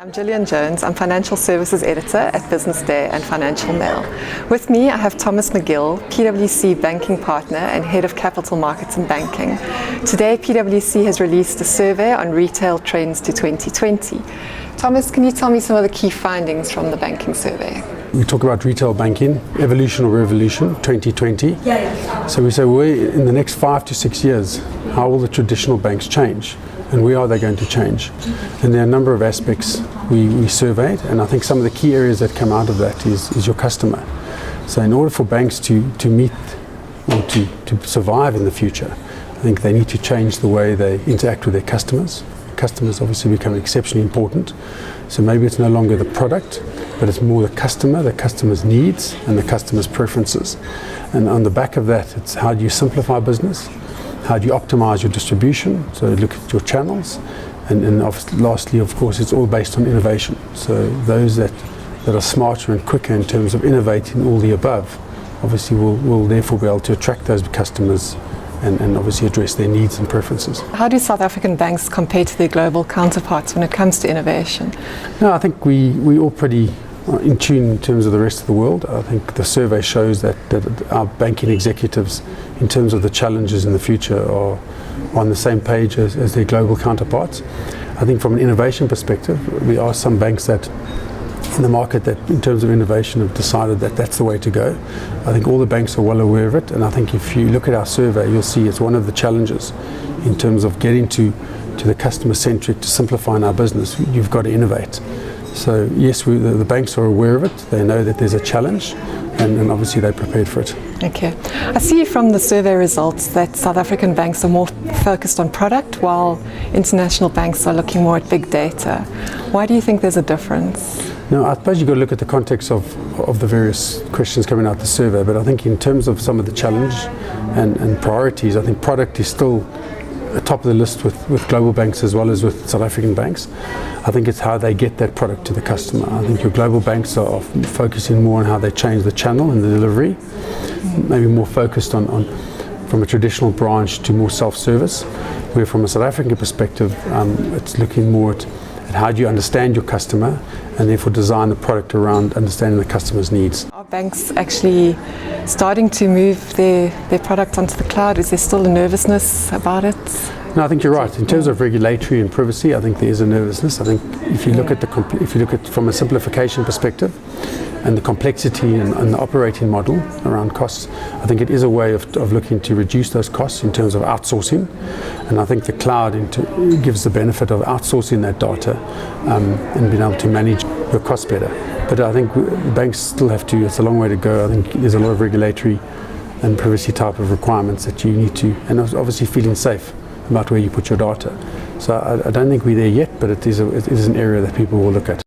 I'm Gillian Jones. I'm Financial Services Editor at Business Day and Financial Mail. With me I have Thomas Magill, PwC Banking Partner and Head of Capital Markets and Banking. Today PwC has released a survey on retail trends to 2020. Thomas, can you tell me some of the key findings from the banking survey? We talk about retail banking, evolution or revolution, 2020. So we say, in the next 5 to 6 years, how will the traditional banks change? And where are they going to change? And there are a number of aspects we surveyed, and I think some of the key areas that come out of that is your customer. So in order for banks to meet or to survive in the future, I think they need to change the way they interact with their customers. Customers obviously become exceptionally important. So maybe it's no longer the product, but it's more the customer's needs and the customer's preferences. And on the back of that, it's how do you simplify business? How do you optimize your distribution? So look at your channels. And lastly, of course, it's all based on innovation. So those that are smarter and quicker in terms of innovating all the above, obviously will therefore be able to attract those customers and obviously address their needs and preferences. How do South African banks compare to their global counterparts when it comes to innovation? No, I think we all pretty in tune in terms of the rest of the world. I think the survey shows that our banking executives, in terms of the challenges in the future, are on the same page as their global counterparts. I think from an innovation perspective, there are some banks that in the market that in terms of innovation have decided that that's the way to go. I think all the banks are well aware of it, and I think if you look at our survey, you'll see it's one of the challenges in terms of getting to the customer centric, to simplifying our business. You've got to innovate. So yes, the banks are aware of it. They know that there's a challenge, and obviously they're prepared for it. Okay. I see from the survey results that South African banks are more focused on product, while international banks are looking more at big data. Why do you think there's a difference? No, I suppose you've got to look at the context of the various questions coming out of the survey, but I think in terms of some of the challenge and priorities, I think product is still at top of the list with global banks as well as with South African banks. I think it's how they get that product to the customer. I think your global banks are focusing more on how they change the channel and the delivery, maybe more focused on from a traditional branch to more self-service, where from a South African perspective, it's looking more at how do you understand your customer and therefore design the product around understanding the customer's needs. Are banks actually starting to move their product onto the cloud? Is there still a nervousness about it? No, I think you're right. In terms of regulatory and privacy, I think there is a nervousness. I think if you look at from a simplification perspective and the complexity and the operating model around costs, I think it is a way of looking to reduce those costs in terms of outsourcing. And I think the cloud gives the benefit of outsourcing that data and being able to manage your costs better. But I think the banks still have to, it's a long way to go. I think there's a lot of regulatory and privacy type of requirements that you need to, and obviously feeling safe about where you put your data. So I don't think we're there yet, but it is an area that people will look at.